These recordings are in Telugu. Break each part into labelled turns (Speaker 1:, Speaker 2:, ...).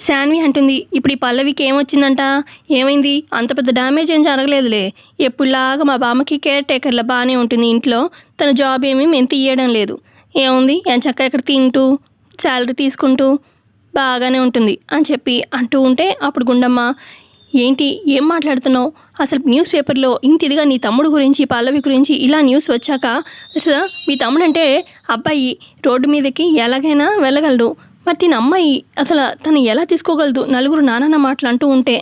Speaker 1: శాన్వి అంటుంది, ఇప్పుడు ఈ పల్లవికి ఏమొచ్చిందంట? ఏమైంది? అంత పెద్ద డ్యామేజ్ ఏం జరగలేదులే. ఎప్పుడులాగా మా బామ్మకి కేర్ టేకర్లా బాగానే ఉంటుంది ఇంట్లో. తన జాబ్ ఏమీ మేము తీయడం లేదు. ఏముంది, ఎంచక్కా ఇక్కడ తింటూ శాలరీ తీసుకుంటూ బాగానే ఉంటుంది అని చెప్పి అంటూ ఉంటే అప్పుడు గుండమ్మ, ఏంటి ఏం మాట్లాడుతున్నావు? అసలు న్యూస్ పేపర్లో ఇంత ఇదిగా నీ తమ్ముడు గురించి పల్లవి గురించి ఇలా న్యూస్ వచ్చాక అసలు మీ తమ్ముడు అంటే అబ్బాయి రోడ్డు మీదకి ఎలాగైనా వెళ్ళగలడు, మరి తిన అమ్మాయి అసలు తను ఎలా తీసుకోగలదు నలుగురు నాన్న మాటలు అంటూ ఉంటే,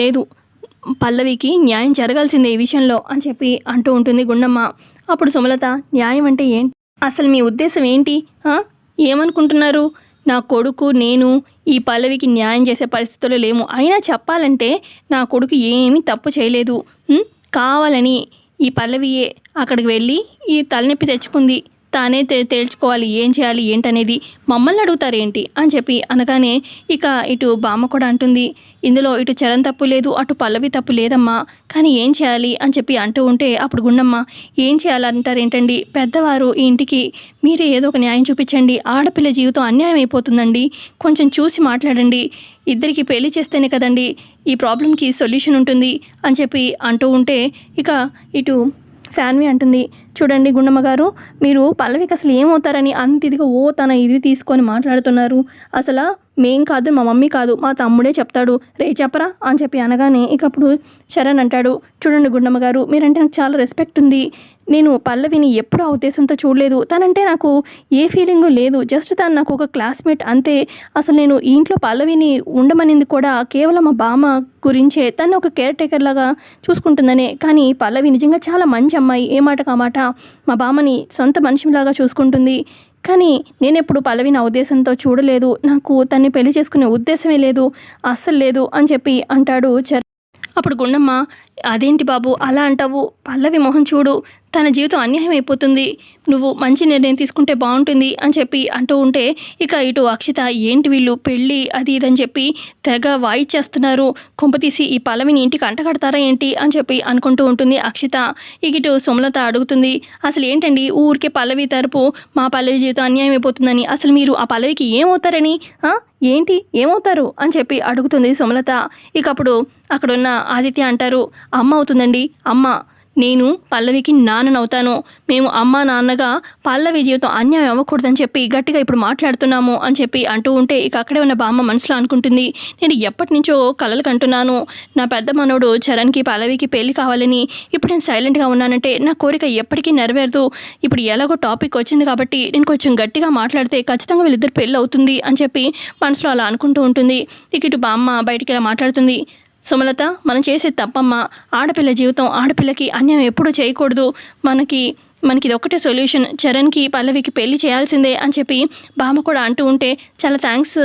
Speaker 1: లేదు పల్లవికి న్యాయం జరగాల్సిందే ఈ విషయంలో అని చెప్పి అంటూ ఉంటుంది గుండమ్మ. అప్పుడు సుమలత, న్యాయం అంటే ఏంటి? అసలు మీ ఉద్దేశం ఏంటి? ఏమనుకుంటున్నారు? నా కొడుకు నేను ఈ పల్లవికి న్యాయం చేసే పరిస్థితుల్లో లేము. అయినా చెప్పాలంటే నా కొడుకు ఏమీ తప్పు చేయలేదు. కావాలని ఈ పల్లవియే అక్కడికి వెళ్ళి ఈ తలనొప్పి తెచ్చుకుంది. తానే తేల్చుకోవాలి ఏం చేయాలి ఏంటనేది. మమ్మల్ని అడుగుతారేంటి అని చెప్పి అనగానే ఇక ఇటు బామ్మ కూడా అంటుంది, ఇందులో ఇటు చరణ్ తప్పు లేదు, అటు పల్లవి తప్పు లేదమ్మా, కానీ ఏం చేయాలి అని చెప్పి అంటూ ఉంటే అప్పుడు గుండమ్మ, ఏం చేయాలంటారేంటండి? పెద్దవారు ఈ ఇంటికి మీరే ఏదో ఒక న్యాయం చూపించండి. ఆడపిల్ల జీవితం అన్యాయం అయిపోతుందండి. కొంచెం చూసి మాట్లాడండి. ఇద్దరికి పెళ్లి చేస్తేనే కదండి ఈ ప్రాబ్లంకి సొల్యూషన్ ఉంటుంది అని చెప్పి అంటూ ఉంటే ఇక ఇటు శాన్వి అంటుంది, చూడండి గుండమ్మ గారు, మీరు పల్లవికి అసలు ఏమవుతారని అంత ఇదిగా తన ఇది తీసుకొని మాట్లాడుతున్నారు. అసలు మేం కాదు, మా మమ్మీ కాదు, మా తమ్ముడే చెప్తాడు, రే చెప్పరా అని చెప్పి అనగానే ఇక అప్పుడు చరణ్ అంటాడు, చూడండి గుండమ్మ గారు, మీరంటే నాకు చాలా రెస్పెక్ట్ ఉంది. నేను పల్లవిని ఎప్పుడూ ఆ ఉద్దేశంతో చూడలేదు. తనంటే నాకు ఏ ఫీలింగు లేదు. జస్ట్ తను నాకు ఒక క్లాస్మేట్ అంతే. అసలు నేను ఈ ఇంట్లో పల్లవిని ఉండమనింది కూడా కేవలం మా బామ్మ గురించే. తను ఒక కేర్ టేకర్ లాగా చూసుకుంటుందనే. కానీ పల్లవి నిజంగా చాలా మంచి అమ్మాయి. ఏ మాట కామాట మా బామ్మని సొంత మనిషిలాగా చూసుకుంటుంది. కానీ నేనెప్పుడు పల్లవిని ఆ ఉద్దేశంతో చూడలేదు. నాకు తన్ని పెళ్లి చేసుకునే ఉద్దేశమే లేదు, అస్సలు లేదు అని చెప్పి అంటాడు చరణ్. అప్పుడు గుండమ్మ, అదేంటి బాబు అలా అంటావు? పల్లవి మొహం చూడు, తన జీవితం అన్యాయం అయిపోతుంది. నువ్వు మంచి నిర్ణయం తీసుకుంటే బాగుంటుంది అని చెప్పి అంటూ ఉంటే ఇక ఇటు అక్షిత, ఏంటి వీళ్ళు పెళ్ళి అది ఇదని చెప్పి తెగ వాయిచ్చేస్తున్నారు. కొంపతీసి ఈ పల్లవిని ఇంటికి అంటగడతారా ఏంటి అని చెప్పి అనుకుంటూ ఉంటుంది అక్షిత. ఇక ఇటు సుమలత అడుగుతుంది, అసలు ఏంటండి ఊరికే పల్లవి తరపు మా పల్లవి జీవితం అన్యాయం అయిపోతుందని, అసలు మీరు ఆ పల్లవికి ఏమవుతారని ఏంటి ఏమవుతారు అని చెప్పి అడుగుతుంది సుమలత. ఇక అప్పుడు అక్కడున్న ఆదిత్య అంటారు, అమ్మ అవుతుందండి అమ్మ, నేను పల్లవికి నాన్ననవుతాను. మేము అమ్మ నాన్నగా పల్లవి జీవితం అన్యాయం అవ్వకూడదని చెప్పి గట్టిగా ఇప్పుడు మాట్లాడుతున్నాము అని చెప్పి అంటూ ఉంటే ఇక అక్కడే ఉన్న బామ్మ మనసులో అనుకుంటుంది, నేను ఎప్పటి నుంచో కలలు కంటున్నాను, నా పెద్ద మనోడు చరణ్కి పల్లవికి పెళ్లి కావాలని. ఇప్పుడు నేను సైలెంట్గా ఉన్నానంటే నా కోరిక ఎప్పటికీ నెరవేరదు. ఇప్పుడు ఎలాగో టాపిక్ వచ్చింది కాబట్టి నేను కొంచెం గట్టిగా మాట్లాడితే ఖచ్చితంగా వీళ్ళిద్దరు పెళ్ళి అవుతుంది అని చెప్పి మనసులో అలా అనుకుంటూ ఉంటుంది. ఇక ఇటు బామ్మ బయటికి ఇలా మాట్లాడుతుంది, సుమలత, మనం చేసేది తప్పమ్మ. ఆడపిల్ల జీవితం, ఆడపిల్లకి అన్యాయం ఎప్పుడూ చేయకూడదు. మనకి ఇది ఒక్కటే సొల్యూషన్, చరణ్కి పల్లవికి పెళ్లి చేయాల్సిందే అని చెప్పి బామ్మ కూడా అంటూ ఉంటే, చాలా థ్యాంక్స్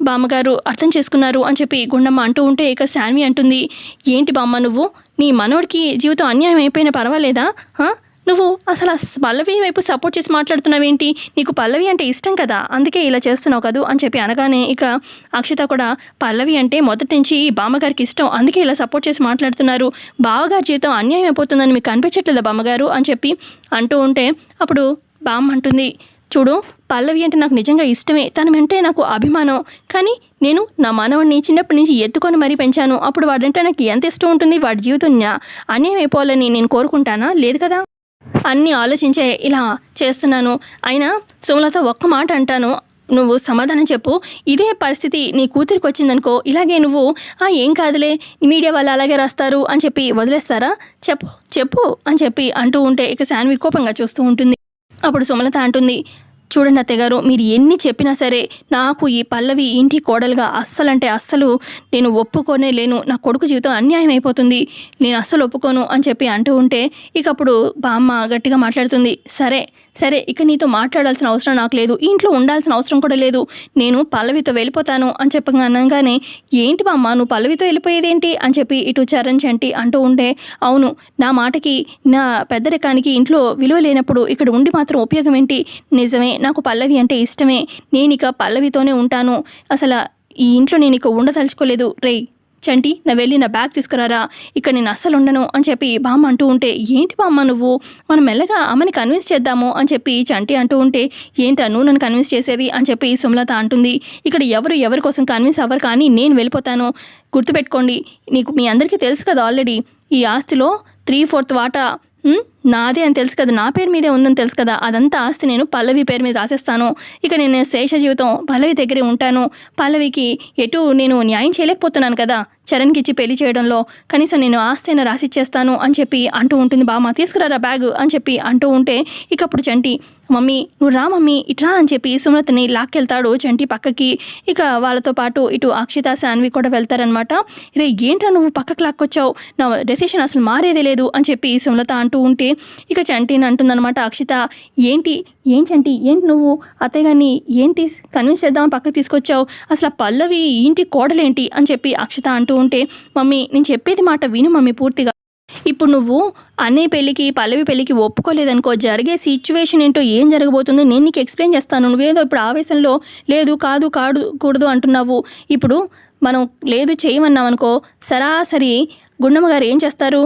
Speaker 1: బామ్మగారు, అర్థం చేసుకున్నారు అని చెప్పి గుండమ్మ అంటూ ఉంటే ఇక శాన్వి అంటుంది, ఏంటి బామ్మ నువ్వు, నీ మనోడికి జీవితం అన్యాయం అయిపోయినా పర్వాలేదా? నువ్వు అసలు పల్లవి వైపు సపోర్ట్ చేసి మాట్లాడుతున్నావేంటి? నీకు పల్లవి అంటే ఇష్టం కదా, అందుకే ఇలా చేస్తున్నావు కదూ అని చెప్పి అనగానే ఇక అక్షిత కూడా, పల్లవి అంటే మొదటి నుంచి బామ్మగారికి ఇష్టం, అందుకే ఇలా సపోర్ట్ చేసి మాట్లాడుతున్నారు. బావగారి జీవితం అన్యాయం అయిపోతుందని మీకు అనిపించట్లేదా బామ్మగారు అని చెప్పి అంటూ ఉంటే అప్పుడు బామ్మ అంటుంది, చూడు పల్లవి అంటే నాకు నిజంగా ఇష్టమే, తనమంటే నాకు అభిమానం. కానీ నేను నా మనవడిని చిన్నప్పటి నుంచి ఎత్తుకొని మరీ పెంచాను. అప్పుడు వాడంటే నాకు ఎంత ఇష్టం ఉంటుంది? వాడి జీవితం అన్యాయం అయిపోవాలని నేను కోరుకుంటానా? లేదు కదా. అన్నీ ఆలోచించే ఇలా చేస్తున్నాను. అయినా సుమలత, ఒక్క మాట అంటాను, నువ్వు సమాధానం చెప్పు. ఇదే పరిస్థితి నీ కూతురికి వచ్చిందనుకో, ఇలాగే నువ్వు ఏం కాదులే మీడియా వాళ్ళు అలాగే రాస్తారు అని చెప్పి వదిలేస్తారా? చెప్పు చెప్పు అని చెప్పి అంటూ ఉంటే ఇక శాన్వి కోపంగా చూస్తూ ఉంటుంది. అప్పుడు సుమలత అంటుంది, చూడండి అత్తయ్య గారు, మీరు ఎన్ని చెప్పినా సరే నాకు ఈ పల్లవి ఇంటి కోడలుగా అస్సలంటే అస్సలు నేను ఒప్పుకోనే లేను. నా కొడుకు జీవితం అన్యాయం అయిపోతుంది, నేను అస్సలు ఒప్పుకోను అని చెప్పి అంటూ ఉంటే ఇక అప్పుడు బామ్మ గట్టిగా మాట్లాడుతుంది, సరే సరే, ఇక నీతో మాట్లాడాల్సిన అవసరం నాకు లేదు, ఇంట్లో ఉండాల్సిన అవసరం కూడా లేదు, నేను పల్లవితో వెళ్ళిపోతాను అని చెప్పగా అనగానే, ఏంటి బామ్మ నువ్వు పల్లవితో వెళ్ళిపోయేదేంటి అని చెప్పి ఇటు చరణ్ చంటి అంటూ ఉంటే, అవును, నా మాటకి నా పెద్దరికానికి ఇంట్లో విలువ లేనప్పుడు ఇక్కడ ఉండి మాత్రం ఉపయోగం ఏంటి? నిజమే, నాకు పల్లవి అంటే ఇష్టమే, నేను ఇక పల్లవితోనే ఉంటాను. అసలు ఈ ఇంట్లో నేను ఇక ఉండదలుచుకోలేదు. రేయ్ చంటి నా వెళ్ళి నా బ్యాగ్ తీసుకురారా, ఇక్కడ నేను అస్సలు ఉండను అని చెప్పి బామ్మ అంటూ ఉంటే, ఏంటి బామ్మ నువ్వు, మనం మెల్లగా అమ్మని కన్విన్స్ చేద్దాము అని చెప్పి చంటి అంటూ ఉంటే, ఏంటా నువ్వు నన్ను కన్విన్స్ చేసేది అని చెప్పి సుమలత అంటుంది. ఇక్కడ ఎవరి కోసం కన్విన్స్ అవ్వరు, కానీ నేను వెళ్ళిపోతాను. గుర్తుపెట్టుకోండి, నీకు మీ అందరికీ తెలుసు కదా ఆల్రెడీ ఈ ఆస్తిలో 3/4 వాటా నాదే అని తెలుసు కదా, నా పేరు మీదే ఉందని తెలుసు కదా, అదంతా ఆస్తి నేను పల్లవి పేరు మీద రాసేస్తాను. ఇక నేను శేష జీవితం పల్లవి దగ్గరే ఉంటాను. పల్లవికి ఎటు నేను న్యాయం చేయలేకపోతున్నాను కదా చరణ్కి ఇచ్చి పెళ్లి చేయడంలో, కనీసం నేను ఆస్తి అయినా రాసిచ్చేస్తాను అని చెప్పి అంటూ ఉంటుంది. బామ్మ తీసుకురారా బ్యాగ్ అని చెప్పి అంటూ ఉంటే, ఇక అప్పుడు చంటి, మమ్మీ నువ్వు రా మమ్మీ ఇట్రా అని చెప్పి సుమలతని లాక్కెళ్తాడు చంటి పక్కకి. ఇక వాళ్ళతో పాటు ఇటు అక్షిత శాన్వి కూడా వెళ్తారనమాట. రే ఏంట్రా నువ్వు పక్కకి లాక్కొచ్చావు, నా డెసిషన్ అసలు మారేదే లేదు అని చెప్పి సుమలత అంటూ ఉంటే, ఇక చంటిని అంటుందన్నమాట అక్షిత, ఏం చంటి ఏంటి నువ్వు అత్తయ్య గారిని ఏంటి కన్విన్స్ చేద్దామని పక్కకి తీసుకొచ్చావు, అసలు పల్లవి ఇంటి కోడలేంటి అని చెప్పి అక్షిత అంటూ ఉంటే, మమ్మీ నేను చెప్పేది మాట విను మమ్మీ పూర్తిగా. ఇప్పుడు నువ్వు అన్నయ్య పెళ్ళికి పల్లవి పెళ్ళికి ఒప్పుకోలేదనుకో, జరిగే సిచ్యువేషన్ ఏంటో ఏం జరగబోతుందో నేను నీకు ఎక్స్ప్లెయిన్ చేస్తాను. నువ్వేదో ఇప్పుడు ఆవేశంలో లేదు కూడదు అంటున్నావు. ఇప్పుడు మనం లేదు చేయమన్నామనుకో, సరాసరి గుండమ్మ గారు ఏం చేస్తారు,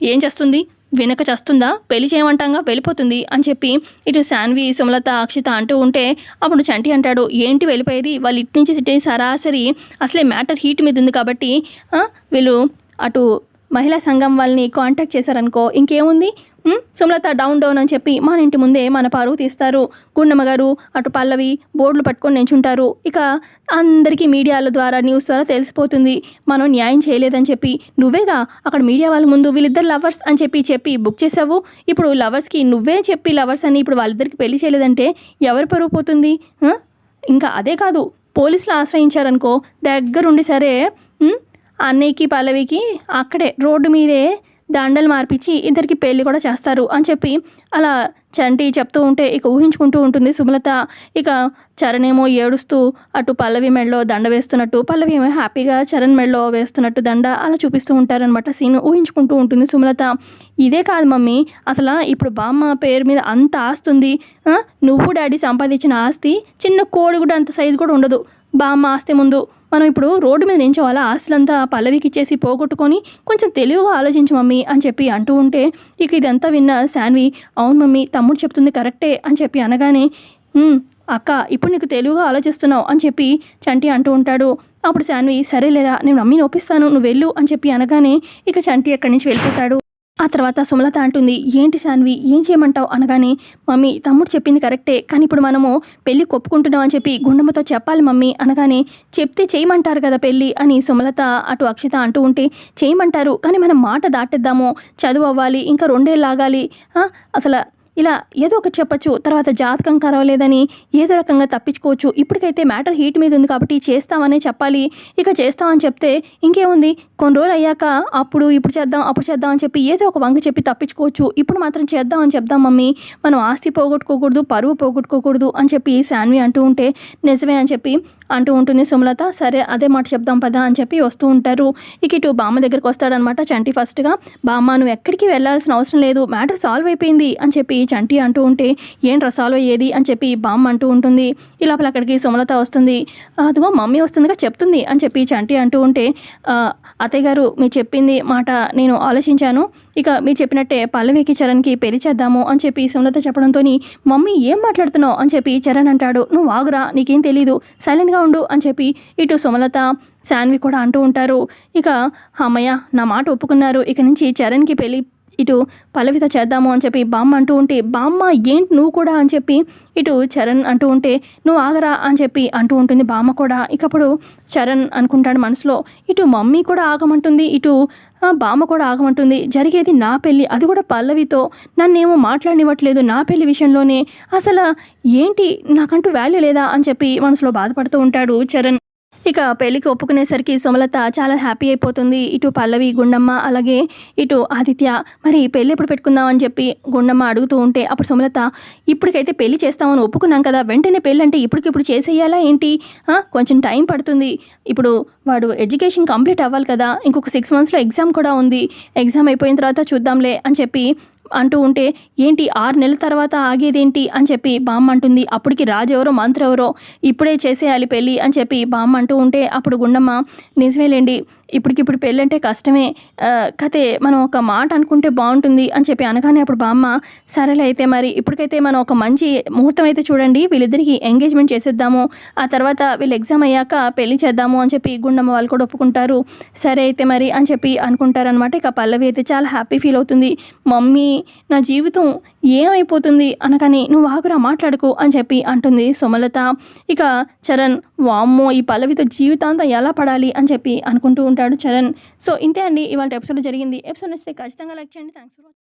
Speaker 1: ఏం చేస్తుంది, వెనక చేస్తుందా, పెళ్లి చేయమంటాగా వెళ్ళిపోతుంది అని చెప్పి ఇటు శాన్వి సుమలత అక్షిత అంటూ ఉంటే, అప్పుడు చంటి అంటాడు, ఏంటి వెళ్ళిపోయేది, వాళ్ళు ఇటు నుంచి సిటీ సరాసరి అసలే మ్యాటర్ హీట్ మీద ఉంది కాబట్టి వీళ్ళు అటు మహిళా సంఘం వాళ్ళని కాంటాక్ట్ చేశారనుకో, ఇంకేముంది, సుమలత డౌన్ అని చెప్పి మన ఇంటి ముందే మన పరువు తీస్తారు. గుండమ్మ గారు అటు పల్లవి బోర్డులు పట్టుకొని నించుంటారు. ఇక అందరికీ మీడియాల ద్వారా న్యూస్ ద్వారా తెలిసిపోతుంది మనం న్యాయం చేయలేదని చెప్పి. నువ్వేగా అక్కడ మీడియా వాళ్ళ ముందు వీళ్ళిద్దరు లవర్స్ అని చెప్పి బుక్ చేసావు. ఇప్పుడు లవర్స్కి నువ్వే చెప్పి లవర్స్ అని ఇప్పుడు వాళ్ళిద్దరికి పెళ్లి చేయలేదంటే ఎవరు పరువు పోతుంది. ఇంకా అదే కాదు, పోలీసులు ఆశ్రయించారనుకో, దగ్గరుండి సరే అన్నయ్యకి పల్లవికి అక్కడే రోడ్డు మీదే దండలు మార్పించి ఇద్దరికి పెళ్లి కూడా చేస్తారు అని చెప్పి అలా చంటి చెప్తూ ఉంటే, ఇక ఊహించుకుంటూ ఉంటుంది సుమలత. ఇక చరణ్ ఏమో ఏడుస్తూ అటు పల్లవి మెడలో దండ వేస్తున్నట్టు, పల్లవి ఏమో హ్యాపీగా చరణ్ మెడలో వేస్తున్నట్టు దండ అలా చూపిస్తూ ఉంటారనమాట. సీన్ ఊహించుకుంటూ ఉంటుంది సుమలత. ఇదే కాదు మమ్మీ, అసలు ఇప్పుడు బామ్మ పేరు మీద అంత ఆస్తుంది, నువ్వు డాడీ సంపాదించిన ఆస్తి చిన్న కోడి కూడా అంత సైజు కూడా ఉండదు బామ్మ ఆస్తి ముందు. మనం ఇప్పుడు రోడ్డు మీద నించోవాలా, ఆస్తులంతా పల్లవికి ఇచ్చేసి పోగొట్టుకొని కొంచెం తెలివిగా ఆలోచించు మమ్మీ అని చెప్పి అంటూ ఉంటే, ఇక ఇదంతా విన్న శాన్వి, అవును మమ్మీ తమ్ముడు చెప్తుంది కరెక్టే అని చెప్పి అనగానే, అక్క ఇప్పుడు నీకు తెలివిగా ఆలోచిస్తున్నావు అని చెప్పి చంటి అంటూ ఉంటాడు. అప్పుడు శాన్వి, సరేలేరా నేను మమ్మీని ఒప్పిస్తాను నువ్వు వెళ్ళు అని చెప్పి అనగానే ఇక చంటి అక్కడి నుంచి వెళ్ళిపోతాడు. ఆ తర్వాత సుమలత అంటుంది, ఏంటి శాన్వి ఏం చేయమంటావు అనగానే, మమ్మీ తమ్ముడు చెప్పింది కరెక్టే, కానీ ఇప్పుడు మనము పెళ్ళి కొప్పుకుంటున్నాం అని చెప్పి గుండమ్మతో చెప్పాలి మమ్మీ అనగానే, చెప్తే చేయమంటారు కదా పెళ్ళి అని సుమలత అటు అక్షిత అంటూ ఉంటే, చేయమంటారు కానీ మనం మాట దాటేద్దాము, చదువు అవ్వాలి, ఇంకా 2 ఏళ్ళు ఆగాలి, అసలు ఇలా ఏదో ఒకటి చెప్పచ్చు, తర్వాత జాతకం కరవలేదని ఏదో రకంగా తప్పించుకోవచ్చు. ఇప్పటికైతే మ్యాటర్ హీట్ మీద ఉంది కాబట్టి చేస్తామనే చెప్పాలి. ఇక చేస్తామని చెప్తే ఇంకేముంది, కొన్ని రోజులు అయ్యాక ఇప్పుడు చేద్దాం అని చెప్పి ఏదో ఒక వంక చెప్పి తప్పించుకోవచ్చు. ఇప్పుడు మాత్రం చేద్దామని చెప్దాం మమ్మీ, మనం ఆస్తి పోగొట్టుకోకూడదు, పరువు పోగొట్టుకోకూడదు అని చెప్పి శాన్వి అంటూ ఉంటే, నిజమే అని చెప్పి అంటూ ఉంటుంది సుమలత. సరే అదే మాట చెప్దాం పదా అని చెప్పి వస్తూ ఉంటారు. ఇక ఇటు బామ్మ దగ్గరికి వస్తాడనమాట చంటి. ఫస్ట్గా, బామ్మ నువ్వు ఎక్కడికి వెళ్ళాల్సిన అవసరం లేదు, మ్యాటర్ సాల్వ్ అయిపోయింది అని చెప్పి చంటి అంటూ ఉంటే, ఏంట్రా సాల్వ్ అయ్యేది అని చెప్పి బామ్మ అంటూ ఉంటుంది. ఈ లోపల అక్కడికి సుమలత వస్తుంది. అదిగో మమ్మీ వస్తుందిగా చెప్తుంది అని చెప్పి చంటి అంటూ ఉంటే, అత్తయ్య గారు మీరు చెప్పింది మాట నేను ఆలోచించాను, ఇక మీరు చెప్పినట్టే పల్లవికి చరణ్కి పెళ్లి చేద్దాము అని చెప్పి సుమలత చెప్పడంతో, మమ్మీ ఏం మాట్లాడుతున్నావు అని చెప్పి చరణ్ అంటాడు. నువ్వు ఆగురా, నీకేం తెలీదు, సైలెంట్గా ఉండు అని చెప్పి ఇటు సుమలత శాన్వి కూడా అంటూ ఉంటారు. ఇక అమ్మయ్య నా మాట ఒప్పుకున్నారు, ఇక నుంచి చరణ్కి పెళ్ళి ఇటు పల్లవితో చేద్దాము అని చెప్పి బామ్మ అంటూ ఉంటే, బామ్మ ఏంటి నువ్వు కూడా అని చెప్పి ఇటు చరణ్ అంటూ ఉంటే, నువ్వు ఆగరా అని చెప్పి అంటూ ఉంటుంది బామ్మ కూడా. ఇకప్పుడు చరణ్ అనుకుంటాడు మనసులో, ఇటు మమ్మీ కూడా ఆగమంటుంది, ఇటు బామ్మ కూడా ఆగమంటుంది, జరిగేది నా పెళ్ళి, అది కూడా పల్లవితో, నన్నేమో మాట్లాడనివ్వట్లేదు నా పెళ్లి విషయంలోనే, అసలు ఏంటి నాకంటూ వాల్యూ లేదా అని చెప్పి మనసులో బాధపడుతూ ఉంటాడు చరణ్. ఇక పెళ్ళికి ఒప్పుకునేసరికి సుమలత చాలా హ్యాపీ అయిపోతుంది. ఇటు పల్లవి, గుండమ్మ, అలాగే ఇటు ఆదిత్య, మరి పెళ్ళి ఎప్పుడు పెట్టుకుందాం అని చెప్పి గుండమ్మ అడుగుతూ ఉంటే, అప్పుడు సుమలత, ఇప్పటికైతే పెళ్లి చేస్తామని ఒప్పుకున్నాం కదా, వెంటనే పెళ్ళి అంటే ఇప్పటికిప్పుడు చేసేయాలా ఏంటి, కొంచెం టైం పడుతుంది, ఇప్పుడు వాడు ఎడ్యుకేషన్ కంప్లీట్ అవ్వాలి కదా, ఇంకొక 6 monthsలో ఎగ్జామ్ కూడా ఉంది, ఎగ్జామ్ అయిపోయిన తర్వాత చూద్దాంలే అని చెప్పి అంటూ ఉంటే, ఏంటి 6 నెలల తర్వాత ఆగేదేంటి అని చెప్పి బామ్మ అంటుంది. అప్పటికి రాజు ఎవరో మంత్రి ఎవరో, ఇప్పుడే చేసేయాలి పెళ్ళి అని చెప్పి బామ్మ అంటూ ఉంటే, అప్పుడు గుండమ్మ, నిజమేలేండి ఇప్పటికిప్పుడు పెళ్ళంటే కష్టమే. కతే మనం ఒక మాట అనుకుంటే బావుంటుంది అని చెప్పి అనగానే అప్పుడు బామ్మ, సరేలే అయితే మరి ఇప్పటికైతే మనం ఒక మంచి ముహూర్తం అయితే చూడండి. వీళ్ళిద్దరికీ ఎంగేజ్‌మెంట్ చేసేద్దాము. ఆ తర్వాత వీళ్ళు ఎగ్జామ్ అయ్యాక పెళ్లి చేద్దాము అని చెప్పి గుండమ్మ వాళ్ళు కూడా ఒప్పుకుంటారు. సరే అయితే మరి అని చెప్పి అనుకుంటారనమాట. ఇక పల్లవి అయితే చాలా హ్యాపీ ఫీల్ అవుతుంది. మమ్మీ నా జీవితం ఏమైపోతుంది అనగానే, నువ్వు ఆగురా మాట్లాడకు అని చెప్పి అంటుంది సుమలత. ఇక చరణ్, వామ్మో ఈ పల్లవితో జీవితాంతం ఎలా పడాలి అని చెప్పి అనుకుంటూ ఉంటాడు చరణ్. సో ఇంతే అండి ఇవాళ ఎపిసోడ్‌లో జరిగింది. ఎపిసోడ్ నచ్చితే ఖచ్చితంగా లైక్ చేయండి. Thanks for watching.